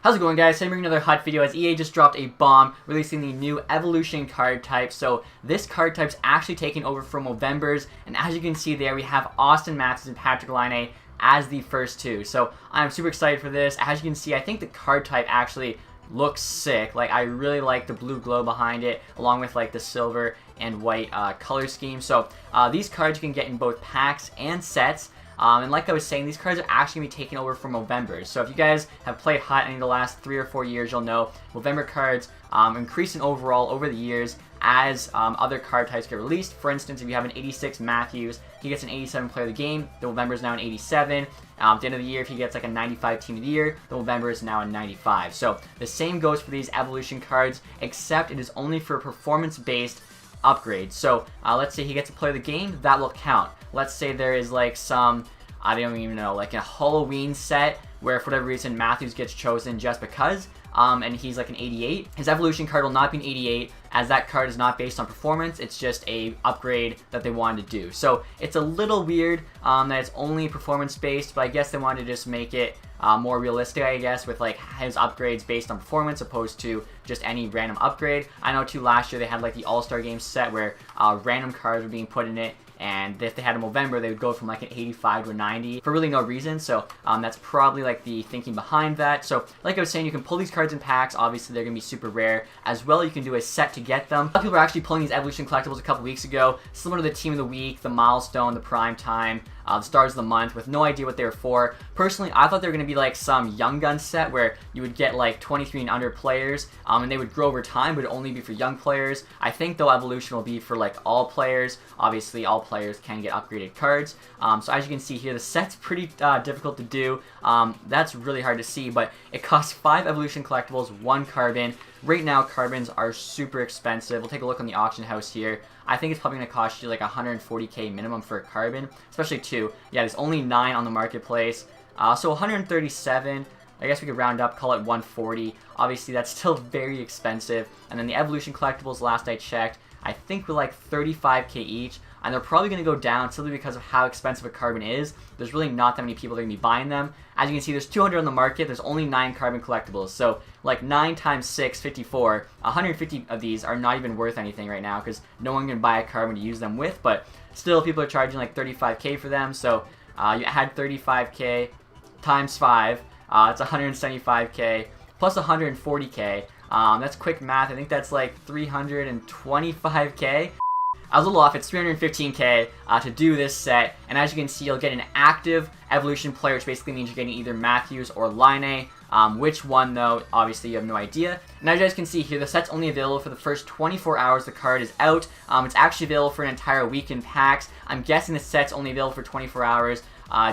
How's it going, guys? Today I'm bringing another hot video as EA just dropped a bomb releasing the new evolution card type. So this card type's actually taking over from Movembers, and as you can see there, we have Austin Matthews and Patrick Laine as the first two. So I'm super excited for this. As you can see, I think the card type actually looks sick. Like, I really like the blue glow behind it, along with like the silver and white color scheme. So these cards you can get in both packs and sets. And like I was saying, these cards are actually going to be taken over from Movembers. So if you guys have played Hot any of the last 3 or 4 years, you'll know Movember cards increase in overall over the years as other card types get released. For instance, if you have an 86 Matthews, he gets an 87 player of the game. The Movember is now an 87. At the end of the year, if he gets like a 95 team of the year, the Movember is now a 95. So the same goes for these evolution cards, except it is only for performance-based upgrades. So let's say he gets to play the game, that will count. Let's say there is like some, I don't even know, like a Halloween set where for whatever reason Matthews gets chosen just because, and he's like an 88. His evolution card will not be an 88, as that card is not based on performance. It's just a upgrade that they wanted to do. So it's a little weird that it's only performance based, but I guess they wanted to just make it more realistic, I guess, with like his upgrades based on performance opposed to just any random upgrade. I know too, last year they had like the All-Star Game set where random cards were being put in it, and if they had a Movember, they would go from like an 85 to a 90 for really no reason. So that's probably like the thinking behind that. So like I was saying, you can pull these cards in packs. Obviously, they're going to be super rare. As well, you can do a set to get them. A lot of people are actually pulling these evolution collectibles a couple weeks ago, similar to the Team of the Week, the Milestone, the Prime Time, the Stars of the Month, with no idea what they were for. Personally, I thought they were going to be like some Young Gun set where you would get like 23 and under players, and they would grow over time, but only be for young players. I think though evolution will be for like all players. Obviously, all players can get upgraded cards. So as you can see here, the set's pretty difficult to do. That's really hard to see, but it costs 5 evolution collectibles, 1 carbon. Right now, carbons are super expensive. We'll take a look on the auction house here. I think it's probably going to cost you like 140k minimum for a carbon, especially 2. Yeah, there's only 9 on the marketplace. So 137. I guess we could round up, call it 140. Obviously, that's still very expensive. And then the evolution collectibles, last I checked, I think were like 35k each. And they're probably going to go down simply because of how expensive a carbon is. There's really not that many people that are going to be buying them. As you can see, there's 200 on the market. There's only 9 carbon collectibles. So like 9 times 6, 54. 150 of these are not even worth anything right now because no one can buy a carbon to use them with. But still, people are charging like 35k for them. So you add 35k times 5. It's 175k plus 140k. That's quick math. I think that's like 325k. I was a little off. It's 315k to do this set, and as you can see, you'll get an active evolution player, which basically means you're getting either Matthews or Laine. Which one, though, obviously you have no idea. And as you guys can see here, the set's only available for the first 24 hours the card is out. It's actually available for an entire week in packs. I'm guessing the set's only available for 24 hours.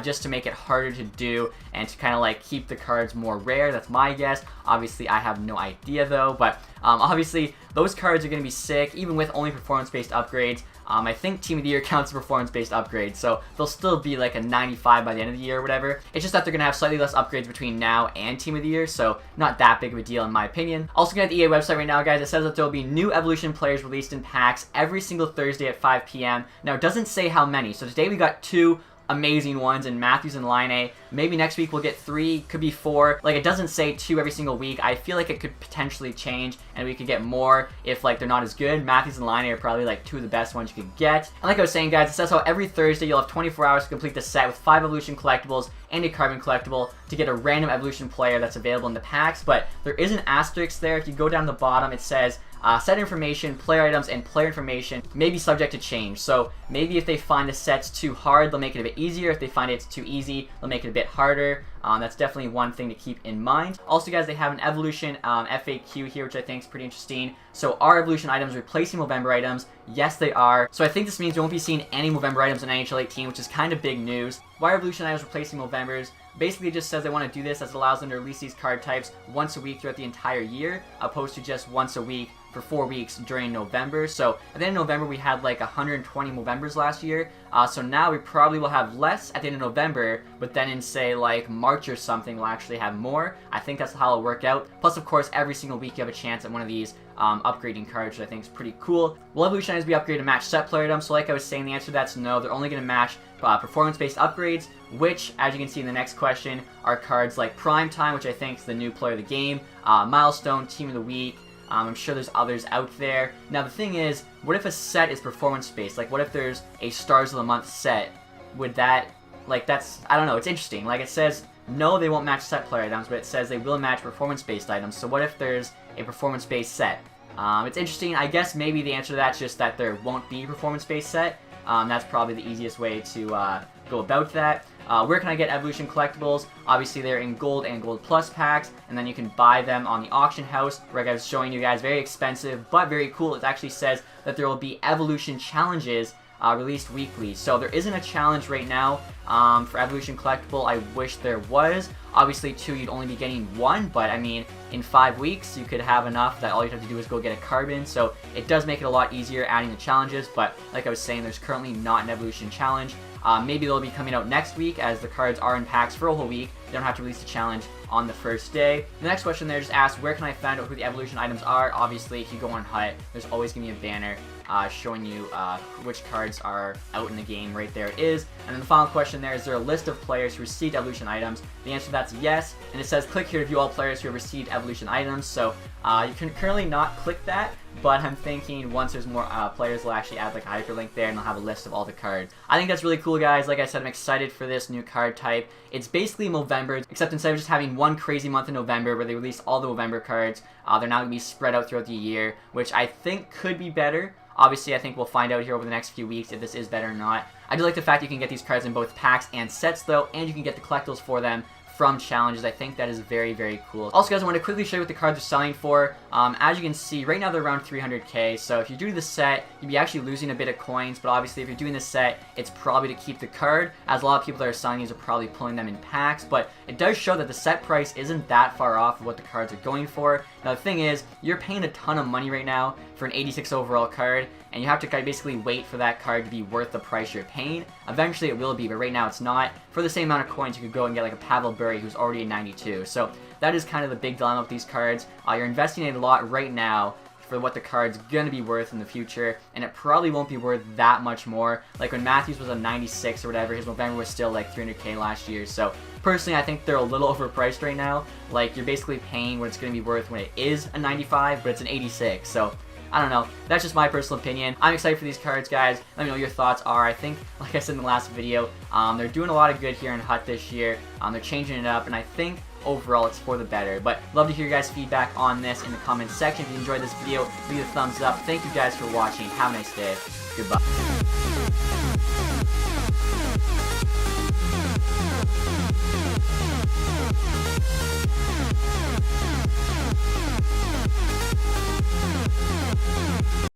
Just to make it harder to do and to kind of like keep the cards more rare. That's my guess. Obviously, I have no idea though, but obviously those cards are going to be sick, even with only performance-based upgrades. I think Team of the Year counts as performance-based upgrades, so they'll still be like a 95 by the end of the year or whatever. It's just that they're going to have slightly less upgrades between now and Team of the Year, so not that big of a deal in my opinion. Also, looking at the EA website right now, guys, it says that there will be new evolution players released in packs every single Thursday at 5 p.m. Now, it doesn't say how many, so today we got 2 amazing ones in Matthews and Laine. Maybe next week we'll get 3, could be 4. Like, it doesn't say 2 every single week. I feel like it could potentially change and we could get more if like they're not as good. Matthews and Laine are probably like 2 of the best ones you could get. And like I was saying, guys, it says how every Thursday you'll have 24 hours to complete the set with 5 evolution collectibles and a carbon collectible to get a random evolution player that's available in the packs. But there is an asterisk there. If you go down the bottom, it says set information, player items, and player information may be subject to change. So maybe if they find the set's too hard, they'll make it a bit easier. If they find it's too easy, they'll make it a bit harder. That's definitely one thing to keep in mind. Also, guys, they have an evolution FAQ here, which I think is pretty interesting. So are evolution items replacing Movember items? Yes, they are. So I think this means we won't be seeing any Movember items in NHL 18, which is kind of big news. Why are evolution items replacing Movembers? Basically, it just says they want to do this as it allows them to release these card types once a week throughout the entire year, opposed to just once a week for 4 weeks during November. So at the end of November, we had like 120 Movembers last year. So now we probably will have less at the end of November, but then in say like March or something, we'll actually have more. I think that's how it'll work out. Plus, of course, every single week you have a chance at one of these upgrading cards, which I think is pretty cool. Will evolution items be upgraded to match set player items? So like I was saying, the answer to that's no. They're only going to match performance-based upgrades, which, as you can see in the next question, are cards like Prime Time, which I think is the new player of the game, Milestone, Team of the Week. I'm sure there's others out there. Now the thing is, what if a set is performance-based? Like what if there's a Stars of the Month set? Would that, like that's, I don't know, it's interesting. Like it says, no, they won't match set player items, but it says they will match performance-based items. So what if there's a performance-based set? It's interesting. I guess maybe the answer to that's just that there won't be a performance-based set. That's probably the easiest way to go about that. Where can I get evolution collectibles? Obviously they're in gold and gold plus packs, and then you can buy them on the auction house, where I was showing you guys. Very expensive, but very cool. It actually says that there will be evolution challenges released weekly. So there isn't a challenge right now for evolution collectible. I wish there was. Obviously 2, you'd only be getting 1, but I mean, in 5 weeks you could have enough that all you have to do is go get a carbon. So it does make it a lot easier adding the challenges, but like I was saying, there's currently not an evolution challenge. Maybe they'll be coming out next week, as the cards are in packs for a whole week. They don't have to release the challenge on the first day. The next question there just asks, where can I find out who the evolution items are? Obviously, if you go on HUT, there's always going to be a banner showing you which cards are out in the game. Right there it is. And then the final question there, is there a list of players who received evolution items? The answer to that's yes, and it says click here to view all players who have received evolution items. So you can currently not click that, but I'm thinking once there's more players, they'll actually add like a hyperlink there, and they'll have a list of all the cards. I think that's really cool, guys. Like I said, I'm excited for this new card type. It's basically Movember, except instead of just having one crazy month in November where they release all the Movember cards, they're now going to be spread out throughout the year, which I think could be better. Obviously, I think we'll find out here over the next few weeks if this is better or not. I do like the fact you can get these cards in both packs and sets, though, and you can get the collectibles for them from challenges. I think that is very, very cool. Also, guys, I want to quickly show you what the cards are selling for. As you can see, right now they're around 300k, so if you do the set, you'd be actually losing a bit of coins, but obviously if you're doing the set, it's probably to keep the card, as a lot of people that are selling these are probably pulling them in packs, but it does show that the set price isn't that far off of what the cards are going for. Now, the thing is, you're paying a ton of money right now for an 86 overall card, and you have to basically wait for that card to be worth the price you're paying. Eventually it will be, but right now it's not. For the same amount of coins, you could go and get like a Pavel Bure who's already a 92. So that is kind of the big dilemma with these cards. You're investing in a lot right now for what the card's gonna be worth in the future, and it probably won't be worth that much more. Like when Matthews was a 96 or whatever, his Movember was still like 300k last year. So personally, I think they're a little overpriced right now. Like you're basically paying what it's gonna be worth when it is a 95, but it's an 86. So I don't know. That's just my personal opinion. I'm excited for these cards, guys. Let me know what your thoughts are. I think, like I said in the last video, they're doing a lot of good here in HUT this year. They're changing it up, and I think overall it's for the better. But love to hear your guys' feedback on this in the comments section. If you enjoyed this video, leave a thumbs up. Thank you guys for watching. Have a nice day. Goodbye.